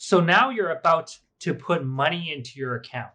So now you're about to put money into your account.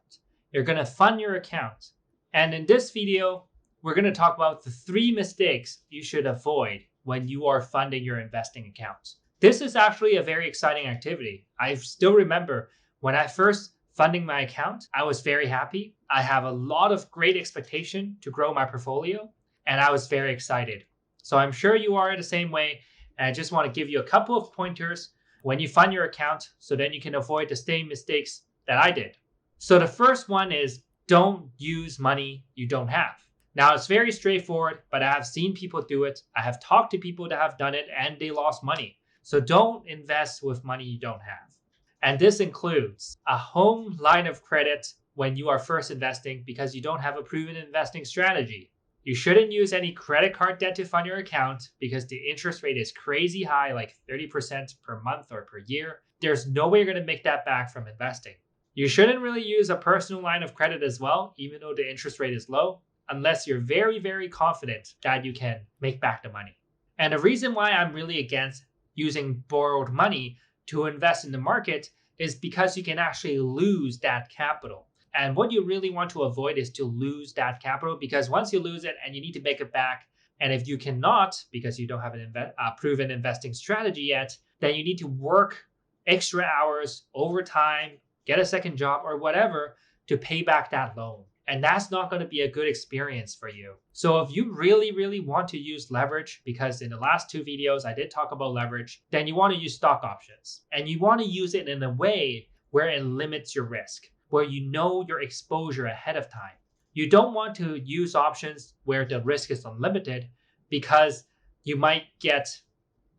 You're going to fund your account. And in this video, we're going to talk about the 3 mistakes you should avoid when you are funding your investing account. This is actually a very exciting activity. I still remember when I first funding my account, I was very happy. I have a lot of great expectation to grow my portfolio, and I was very excited. So I'm sure you are the same way. And I just want to give you a couple of pointers when you fund your account so then you can avoid the same mistakes that I did. So the first one is don't use money you don't have. Now it's very straightforward, but I have seen people do it. I have talked to people that have done it and they lost money. So don't invest with money you don't have. And this includes a home line of credit when you are first investing because you don't have a proven investing strategy. You shouldn't use any credit card debt to fund your account because the interest rate is crazy high, like 30% per month or per year. There's no way you're going to make that back from investing. You shouldn't really use a personal line of credit as well, even though the interest rate is low, unless you're very, very confident that you can make back the money. And the reason why I'm really against using borrowed money to invest in the market is because you can actually lose that capital. And what you really want to avoid is to lose that capital, because once you lose it and you need to make it back, and if you cannot, because you don't have a proven investing strategy yet, then you need to work extra hours, overtime, get a second job or whatever to pay back that loan. And that's not going to be a good experience for you. So if you really, really want to use leverage, because in the last 2 videos I did talk about leverage, then you want to use stock options. And you want to use it in a way where it limits your risk, where you know your exposure ahead of time. You don't want to use options where the risk is unlimited, because you might get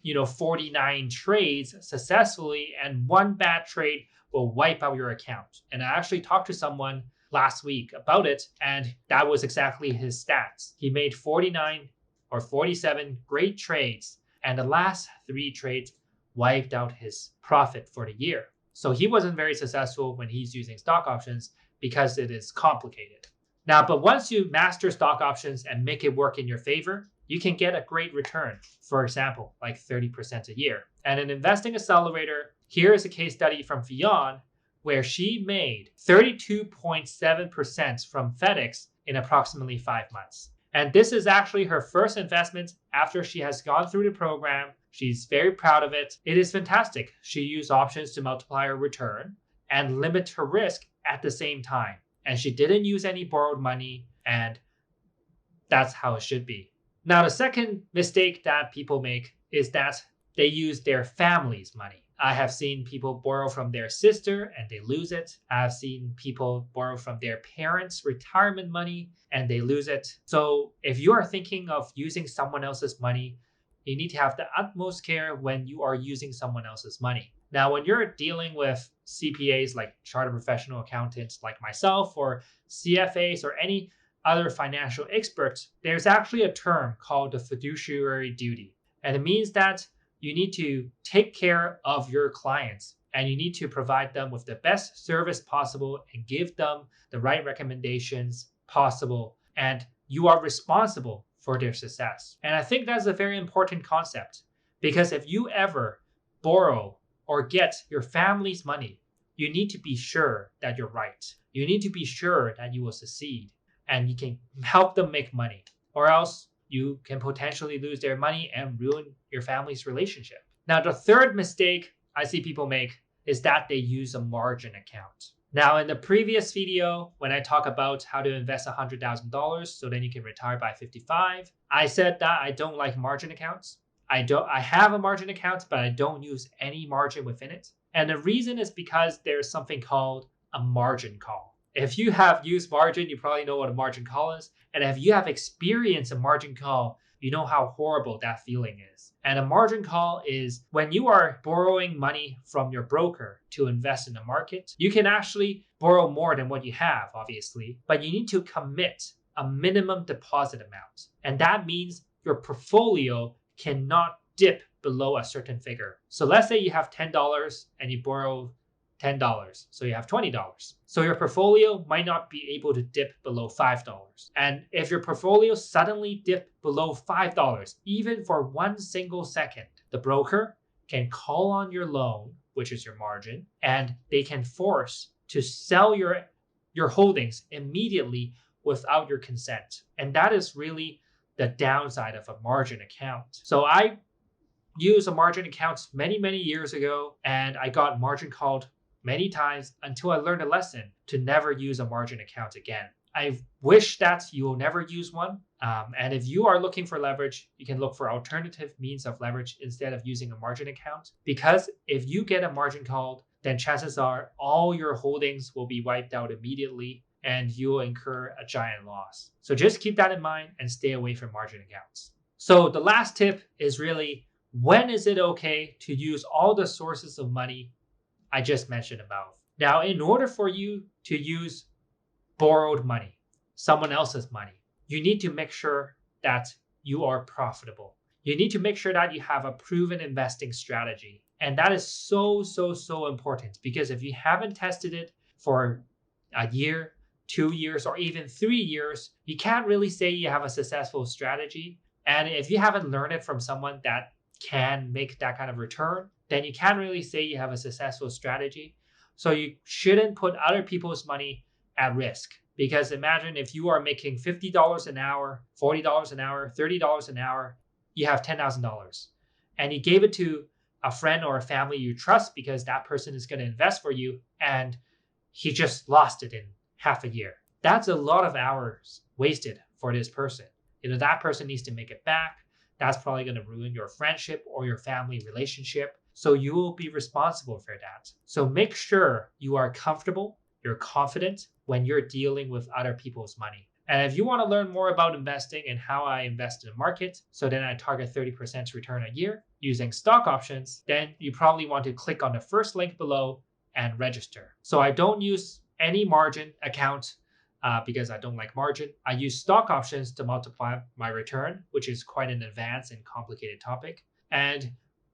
49 trades successfully and one bad trade will wipe out your account. And I actually talked to someone last week about it, and that was exactly his stats. He made 49 or 47 great trades, and the last 3 trades wiped out his profit for the year. So he wasn't very successful when he's using stock options because it is complicated. Now, but once you master stock options and make it work in your favor, you can get a great return. For example, like 30% a year. And an investing accelerator, here is a case study from Fionn, where she made 32.7% from FedEx in approximately 5 months. And this is actually her first investment after she has gone through the program. She's very proud of it. It is fantastic. She used options to multiply her return and limit her risk at the same time. And she didn't use any borrowed money, and that's how it should be. Now, the second mistake that people make is that they use their family's money. I have seen people borrow from their sister and they lose it. I've seen people borrow from their parents' retirement money and they lose it. So if you are thinking of using someone else's money, you need to have the utmost care when you are using someone else's money. Now, when you're dealing with CPAs like chartered professional accountants like myself, or CFAs or any other financial experts, there's actually a term called the fiduciary duty. And it means that you need to take care of your clients and you need to provide them with the best service possible and give them the right recommendations possible. And you are responsible for their success. And I think that's a very important concept, because if you ever borrow or get your family's money, you need to be sure that you're right. You need to be sure that you will succeed and you can help them make money, or else you can potentially lose their money and ruin your family's relationship. Now, the third mistake I see people make is that they use a margin account. Now, in the previous video, when I talk about how to invest $100,000 so then you can retire by 55, I said that I don't like margin accounts. I have a margin account, but I don't use any margin within it. And the reason is because there's something called a margin call. If you have used margin, you probably know what a margin call is. And if you have experienced a margin call, you know how horrible that feeling is. And a margin call is when you are borrowing money from your broker to invest in the market. You can actually borrow more than what you have, obviously, but you need to commit a minimum deposit amount. And that means your portfolio cannot dip below a certain figure. So let's say you have $10 and you borrow $10. So you have $20. So your portfolio might not be able to dip below $5. And if your portfolio suddenly dipped below $5, even for 1 single second, the broker can call on your loan which is your margin, and they can force to sell your holdings immediately without your consent. And that is really the downside of a margin account. So I used a margin account many years ago, and I got margin called many times until I learned a lesson to never use a margin account again. I wish that you will never use one. And if you are looking for leverage, you can look for alternative means of leverage instead of using a margin account. Because if you get a margin called, then chances are all your holdings will be wiped out immediately and you will incur a giant loss. So just keep that in mind and stay away from margin accounts. So the last tip is really, when is it okay to use all the sources of money I just mentioned above? Now, in order for you to use borrowed money, someone else's money, you need to make sure that you are profitable. You need to make sure that you have a proven investing strategy. And that is so important, because if you haven't tested it for a year, 2 years, or even 3 years, you can't really say you have a successful strategy. And if you haven't learned it from someone that can make that kind of return, then you can't really say you have a successful strategy. So you shouldn't put other people's money at risk. Because imagine if you are making $50 an hour, $40 an hour, $30 an hour, you have $10,000. And you gave it to a friend or a family you trust because that person is going to invest for you, and he just lost it in half a year. That's a lot of hours wasted for this person. That person needs to make it back. That's probably going to ruin your friendship or your family relationship. So you will be responsible for that. So make sure you are comfortable, you're confident when you're dealing with other people's money. And if you want to learn more about investing and how I invest in the market, so then I target 30% return a year using stock options, then you probably want to click on the first link below and register. So I don't use any margin account because I don't like margin. I use stock options to multiply my return, which is quite an advanced and complicated topic. And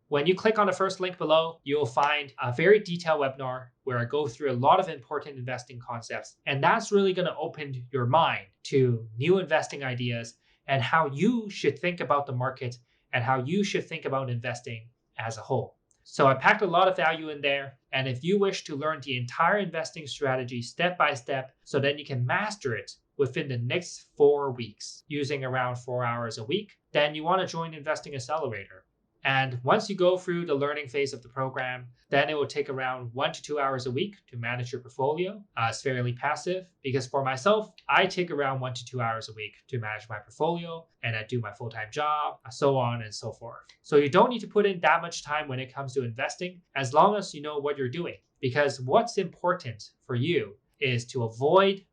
when you click on the first link below, you'll find a very detailed webinar where I go through a lot of important investing concepts. And that's really going to open your mind to new investing ideas and how you should think about the market and how you should think about investing as a whole. So I packed a lot of value in there. And if you wish to learn the entire investing strategy step by step, so then you can master it within the next 4 weeks using around 4 hours a week, then you want to join Investing Accelerator. And once you go through the learning phase of the program, then it will take around 1 to 2 hours a week to manage your portfolio. It's fairly passive, because for myself, I take around 1 to 2 hours a week to manage my portfolio, and I do my full-time job, so on and so forth. So you don't need to put in that much time when it comes to investing, as long as you know what you're doing. Because what's important for you is to avoid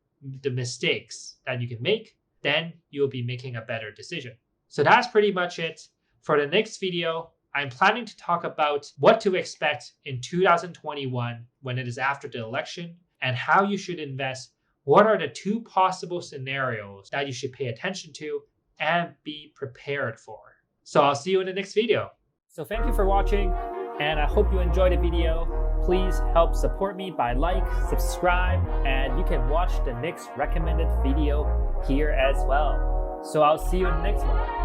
the mistakes that you can make, then you'll be making a better decision. So that's pretty much it. For the next video, I'm planning to talk about what to expect in 2021 when it is after the election, and how you should invest. What are the 2 possible scenarios that you should pay attention to and be prepared for? So I'll see you in the next video. So thank you for watching, and I hope you enjoyed the video. Please help support me by subscribe, and you can watch the next recommended video here as well. So I'll see you in the next one.